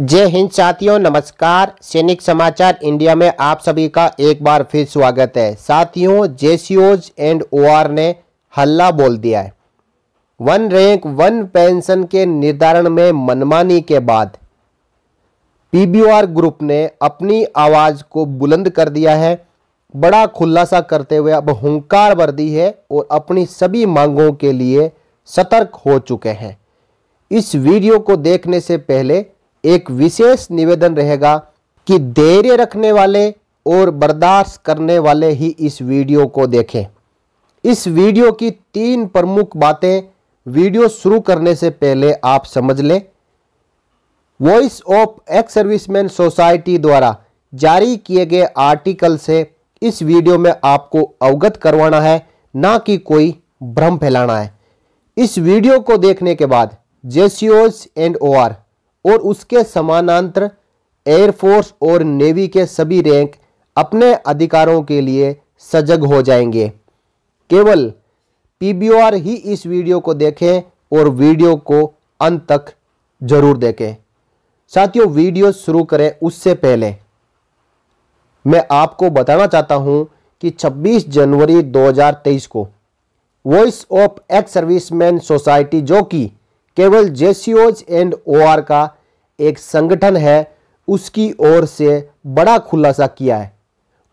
जय हिंद साथियों, नमस्कार। सैनिक समाचार इंडिया में आप सभी का एक बार फिर स्वागत है। साथियों, जेसीओज एंड ओआर ने हल्ला बोल दिया है। वन रैंक वन पेंशन के निर्धारण में मनमानी के बाद पीबीओआर ग्रुप ने अपनी आवाज को बुलंद कर दिया है। बड़ा खुलासा करते हुए अब हुंकार भर दी है और अपनी सभी मांगों के लिए सतर्क हो चुके हैं। इस वीडियो को देखने से पहले एक विशेष निवेदन रहेगा कि धैर्य रखने वाले और बर्दाश्त करने वाले ही इस वीडियो को देखें। इस वीडियो की 3 प्रमुख बातें वीडियो शुरू करने से पहले आप समझ लें। Voice of ex serviceman society द्वारा जारी किए गए आर्टिकल से इस वीडियो में आपको अवगत करवाना है, ना कि कोई भ्रम फैलाना है। इस वीडियो को देखने के बाद जेसीओज एंड ओआर और उसके समानांतर एयरफोर्स और नेवी के सभी रैंक अपने अधिकारों के लिए सजग हो जाएंगे। केवल पीबीओआर ही इस वीडियो को देखें और वीडियो को अंत तक जरूर देखें। साथियों, वीडियो शुरू करें उससे पहले मैं आपको बताना चाहता हूं कि 26 जनवरी 2023 को voice of ex serviceman society, जो कि केवल जेसीओज एंड ओआर का एक संगठन है, उसकी ओर से बड़ा खुलासा किया है।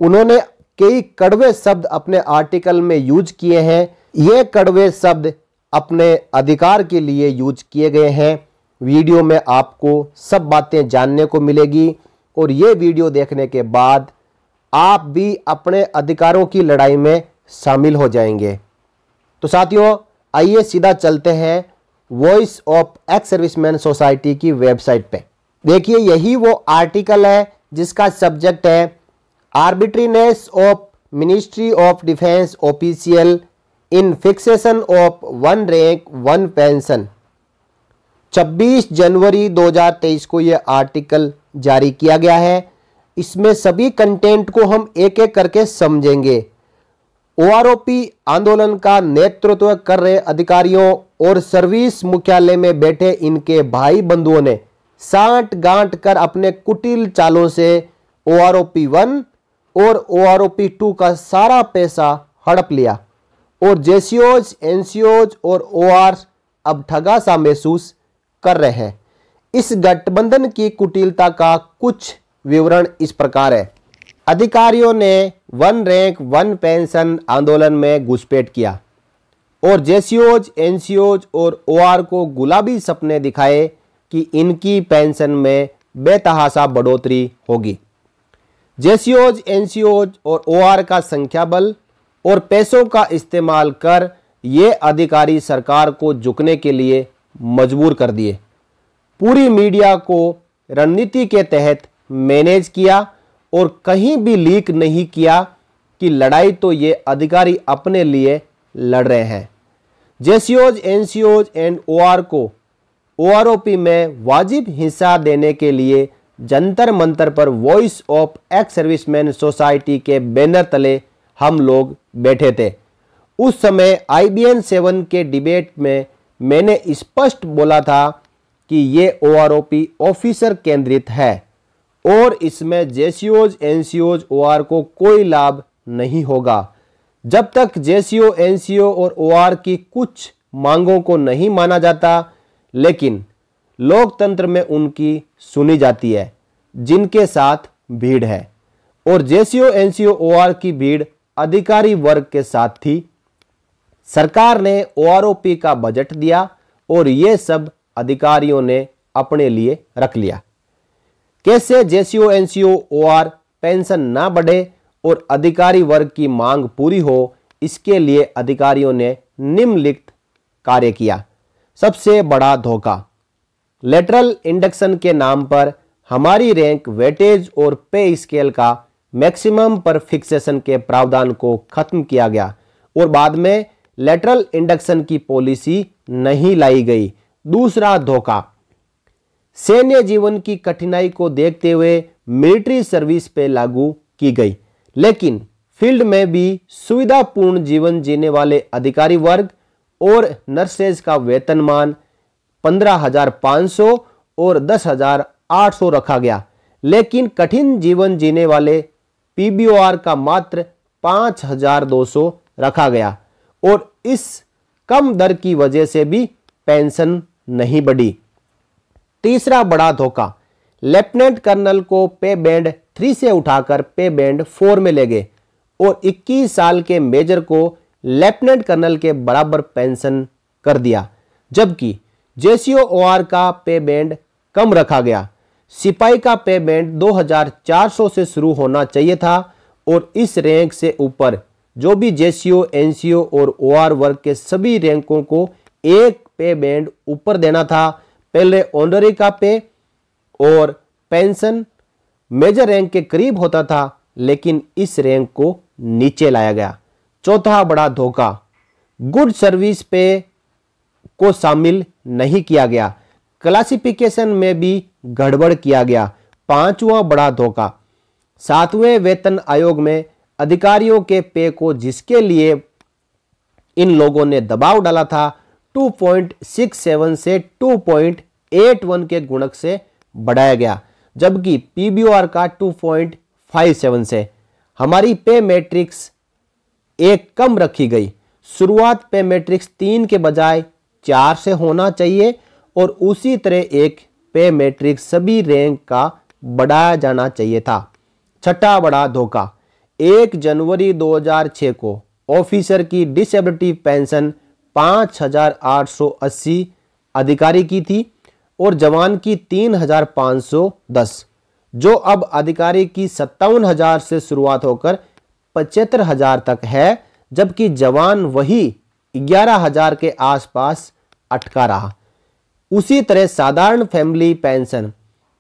उन्होंने कई कड़वे शब्द अपने आर्टिकल में यूज किए हैं। ये कड़वे शब्द अपने अधिकार के लिए यूज किए गए हैं। वीडियो में आपको सब बातें जानने को मिलेगी और ये वीडियो देखने के बाद आप भी अपने अधिकारों की लड़ाई में शामिल हो जाएंगे। तो साथियों, आइए सीधा चलते हैं voice of ex serviceman society की वेबसाइट पे। देखिए, यही वो आर्टिकल है जिसका सब्जेक्ट है arbitrariness of ministry of defence official in fixation of one rank one pension. 26 जनवरी 2023 को यह आर्टिकल जारी किया गया है। इसमें सभी कंटेंट को हम एक एक करके समझेंगे। ओआरओपी आंदोलन का नेतृत्व कर रहे अधिकारियों और सर्विस मुख्यालय में बैठे इनके भाई बंधुओं ने सांठ गांठ कर अपने कुटिल चालों से ओआरओपी 1 और ओआरओपी 2 का सारा पैसा हड़प लिया और जेसीओज, एनसीओज और ओआर अब ठगा सा महसूस कर रहे हैं। इस गठबंधन की कुटिलता का कुछ विवरण इस प्रकार है। अधिकारियों ने वन रैंक वन पेंशन आंदोलन में घुसपैठ किया और जेसीओज, एनसीओज और ओआर को गुलाबी सपने दिखाए कि इनकी पेंशन में बेतहाशा बढ़ोतरी होगी। जेसीओज, एनसीओज और ओआर का संख्या बल और पैसों का इस्तेमाल कर ये अधिकारी सरकार को झुकने के लिए मजबूर कर दिए। पूरी मीडिया को रणनीति के तहत मैनेज किया और कहीं भी लीक नहीं किया कि लड़ाई तो ये अधिकारी अपने लिए लड़ रहे हैं। जेसीओज, एनसीओज एंड ओआर को ओआरओपी में वाजिब हिस्सा देने के लिए जंतर मंतर पर voice of ex serviceman society के बैनर तले हम लोग बैठे थे। उस समय IBN 7 के डिबेट में मैंने स्पष्ट बोला था कि ये ओआरओपी ऑफिसर केंद्रित है और इसमें जेसीओज, एनसीओज, ओआर को कोई लाभ नहीं होगा। जब तक जेसीओ, एनसीओ और ओआर की कुछ मांगों को नहीं माना जाता, लेकिन लोकतंत्र में उनकी सुनी जाती है जिनके साथ भीड़ है। और जेसीओ, एनसीओ, ओआर की भीड़ अधिकारी वर्ग के साथ थी। सरकार ने ओआरओपी का बजट दिया और ये सब अधिकारियों ने अपने लिए रख लिया। कैसे जेसीओ, एनसीओ, ओआर पेंशन ना बढ़े और अधिकारी वर्ग की मांग पूरी हो, इसके लिए अधिकारियों ने निम्नलिखित कार्य किया। सबसे बड़ा धोखा, लेटरल इंडक्शन के नाम पर हमारी रैंक, वेटेज और पे स्केल का मैक्सिमम पर फिक्सेशन के प्रावधान को खत्म किया गया और बाद में लेटरल इंडक्शन की पॉलिसी नहीं लाई गई। दूसरा धोखा, सैन्य जीवन की कठिनाई को देखते हुए मिलिट्री सर्विस पे लागू की गई, लेकिन फील्ड में भी सुविधापूर्ण जीवन जीने वाले अधिकारी वर्ग और नर्सेज का वेतनमान 15,500 और 10,000 800 रखा गया, लेकिन कठिन जीवन जीने वाले पीबीओआर का मात्र 5200 रखा गया और इस कम दर की वजह से भी पेंशन नहीं बढ़ी। तीसरा बड़ा धोखा, लेफ्टिनेंट कर्नल को पे बैंड 3 से उठाकर पे बैंड 4 में ले गए और 21 साल के मेजर को लेफ्टिनेंट कर्नल के बराबर पेंशन कर दिया, जबकि जेसीओ-ओआर का पे बैंड कम रखा गया। सिपाही का पे बैंड 2400 से शुरू होना चाहिए था और इस रैंक से ऊपर जो भी जेसीओ, एनसीओ और ओआर वर्ग के सभी रैंकों को एक पे बैंड ऊपर देना था। पहले ऑनररी का पे और पेंशन मेजर रैंक के करीब होता था, लेकिन इस रैंक को नीचे लाया गया। चौथा बड़ा धोखा, गुड सर्विस पे को शामिल नहीं किया गया, क्लासिफिकेशन में भी गड़बड़ किया गया। पांचवा बड़ा धोखा, 7वें वेतन आयोग में अधिकारियों के पे को जिसके लिए इन लोगों ने दबाव डाला था 2.67 से 2.81 के गुणक से बढ़ाया गया, जबकि पीबीओआर का 2.57 से। हमारी पे मैट्रिक्स एक कम रखी गई। शुरुआत पे मैट्रिक्स 3 के बजाय 4 से होना चाहिए और उसी तरह एक पे मैट्रिक्स सभी रैंक का बढ़ाया जाना चाहिए था। छठा बड़ा धोखा, 1 जनवरी 2006 को ऑफिसर की डिसेबिलिटी पेंशन 5880 अधिकारी की थी और जवान की 3510, जो अब अधिकारी की 57,000 से शुरुआत होकर 75,000 तक है, जबकि जवान वही 11,000 के आसपास अटका रहा। उसी तरह साधारण फैमिली पेंशन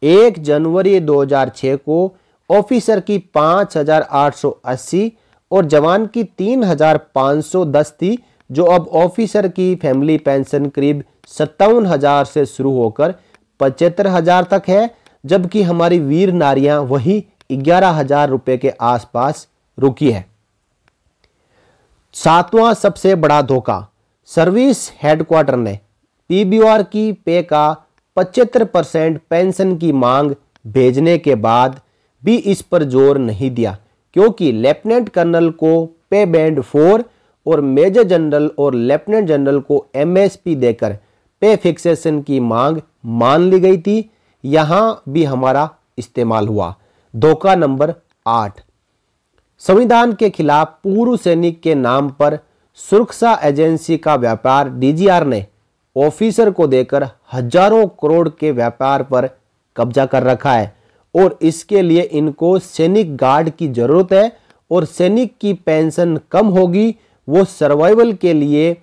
1 जनवरी 2006 को ऑफिसर की 5880 और जवान की 3510 थी, जो अब ऑफिसर की फैमिली पेंशन करीब 57,000 से शुरू होकर 75,000 तक है, जबकि हमारी वीर नारियां वही 11,000 रुपए के आसपास रुकी है। सातवां सबसे बड़ा धोखा, सर्विस हेडक्वार्टर ने पीबीओआर की पे का 75% पेंशन की मांग भेजने के बाद भी इस पर जोर नहीं दिया, क्योंकि लेफ्टिनेंट कर्नल को पे बैंड 4 और मेजर जनरल और लेफ्टिनेंट जनरल को एमएसपी देकर पे फिक्सेशन की मांग मान ली गई थी। यहां भी हमारा इस्तेमाल हुआ। धोखा नंबर 8, संविधान के खिलाफ पूर्व सैनिक के नाम पर सुरक्षा एजेंसी का व्यापार डीजीआर ने ऑफिसर को देकर हजारों करोड़ के व्यापार पर कब्जा कर रखा है और इसके लिए इनको सैनिक गार्ड की जरूरत है और सैनिक की पेंशन कम होगी। वो सर्वाइवल के लिए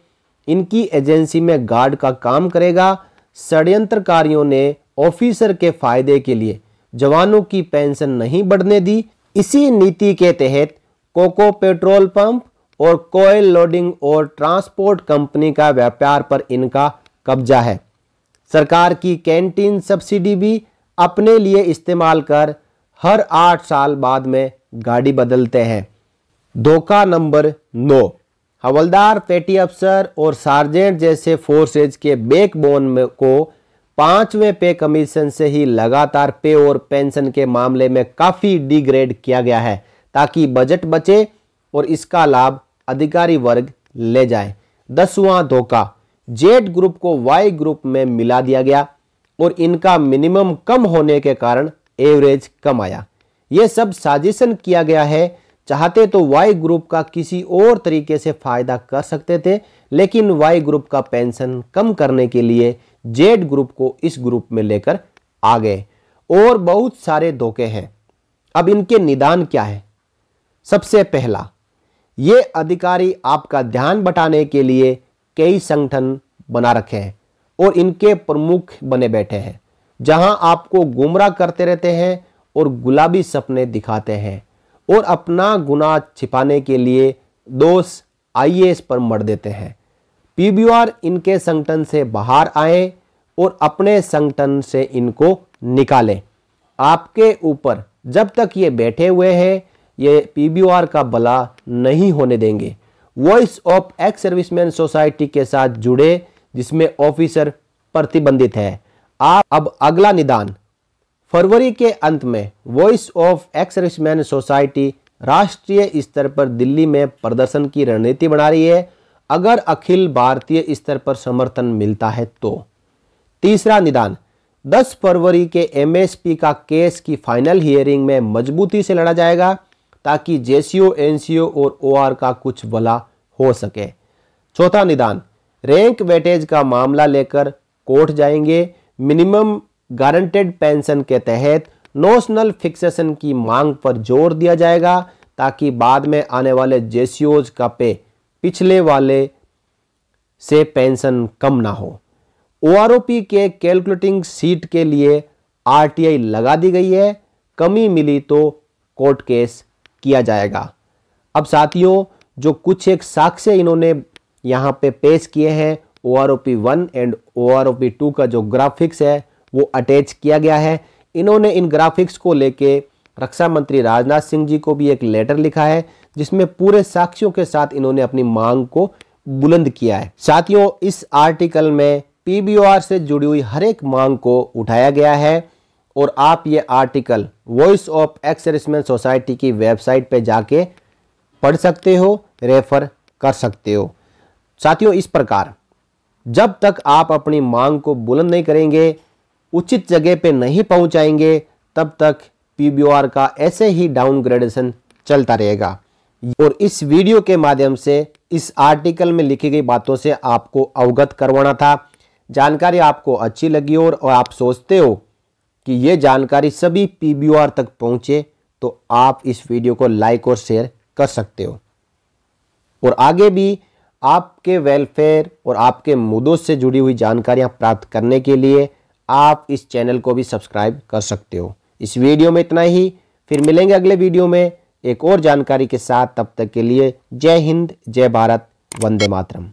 इनकी एजेंसी में गार्ड का काम करेगा। षड्यंत्रकारियों ने ऑफिसर के फायदे के लिए जवानों की पेंशन नहीं बढ़ने दी। इसी नीति के तहत कोको पेट्रोल पंप और कोयल लोडिंग और ट्रांसपोर्ट कंपनी का व्यापार पर इनका कब्जा है। सरकार की कैंटीन सब्सिडी भी अपने लिए इस्तेमाल कर हर 8 साल बाद में गाड़ी बदलते हैं। धोखा नंबर 9, हवलदार, पेटी अफसर और सार्जेंट जैसे फोर्सेज के बैकबोन को 5वें पे कमीशन से ही लगातार पे और पेंशन के मामले में काफ़ी डिग्रेड किया गया है, ताकि बजट बचे और इसका लाभ अधिकारी वर्ग ले जाए। 10वां धोखा, जेड ग्रुप को वाई ग्रुप में मिला दिया गया और इनका मिनिमम कम होने के कारण एवरेज कम आया। यह सब साजिशन किया गया है। चाहते तो वाई ग्रुप का किसी और तरीके से फायदा कर सकते थे, लेकिन वाई ग्रुप का पेंशन कम करने के लिए जेड ग्रुप को इस ग्रुप में लेकर आ गए। और बहुत सारे धोखे हैं। अब इनके निदान क्या है? सबसे पहला, ये अधिकारी आपका ध्यान बटाने के लिए कई संगठन बना रखे हैं और इनके प्रमुख बने बैठे हैं, जहां आपको गुमराह करते रहते हैं और गुलाबी सपने दिखाते हैं और अपना गुनाह छिपाने के लिए दोष आईएएस पर मढ़ देते हैं। पीबीओआर इनके संगठन से बाहर आए और अपने संगठन से इनको निकालें। आपके ऊपर जब तक ये बैठे हुए हैं, ये पीबीओआर का भला नहीं होने देंगे। Voice of ex serviceman society के साथ जुड़े, जिसमें ऑफिसर प्रतिबंधित है। आप अब अगला निदान फरवरी के अंत में voice of ex serviceman society राष्ट्रीय स्तर पर दिल्ली में प्रदर्शन की रणनीति बना रही है, अगर अखिल भारतीय स्तर पर समर्थन मिलता है तो। तीसरा निदान, 10 फरवरी के एमएसपी का केस की फाइनल हियरिंग में मजबूती से लड़ा जाएगा ताकि जेसीओ, एनसीओ और ओआर का कुछ भला हो सके। चौथा निदान, रैंक वेटेज का मामला लेकर कोर्ट जाएंगे। मिनिमम गारंटेड पेंशन के तहत नोशनल फिक्सेशन की मांग पर जोर दिया जाएगा ताकि बाद में आने वाले जेसीओज का पे पिछले वाले से पेंशन कम ना हो। ओआरओपी के कैलकुलेटिंग सीट के लिए आरटीआई लगा दी गई है, कमी मिली तो कोर्ट केस किया जाएगा। अब साथियों, जो कुछ एक साक्ष्य इन्होंने यहाँ पे पेश किए हैं, ओआरओपी 1 एंड ओआरओपी 2 का जो ग्राफिक्स है वो अटैच किया गया है। इन्होंने इन ग्राफिक्स को लेके रक्षा मंत्री राजनाथ सिंह जी को भी एक लेटर लिखा है जिसमें पूरे साक्ष्यों के साथ इन्होंने अपनी मांग को बुलंद किया है। साथियों, इस आर्टिकल में पीबीओआर से जुड़ी हुई हर एक मांग को उठाया गया है और आप ये article voice of ex serviceman society की वेबसाइट पे जाके पढ़ सकते हो, रेफर कर सकते हो। साथियों, इस प्रकार जब तक आप अपनी मांग को बुलंद नहीं करेंगे, उचित जगह पे नहीं पहुंचाएंगे, तब तक पीबीओआर का ऐसे ही डाउनग्रेडेशन चलता रहेगा। और इस वीडियो के माध्यम से इस आर्टिकल में लिखी गई बातों से आपको अवगत करवाना था। जानकारी आपको अच्छी लगी और आप सोचते हो कि ये जानकारी सभी पीबीओआर तक पहुंचे तो आप इस वीडियो को लाइक और शेयर कर सकते हो। और आगे भी आपके वेलफेयर और आपके मुद्दों से जुड़ी हुई जानकारियां प्राप्त करने के लिए आप इस चैनल को भी सब्सक्राइब कर सकते हो। इस वीडियो में इतना ही, फिर मिलेंगे अगले वीडियो में एक और जानकारी के साथ। तब तक के लिए जय हिंद, जय भारत, वंदे मातरम।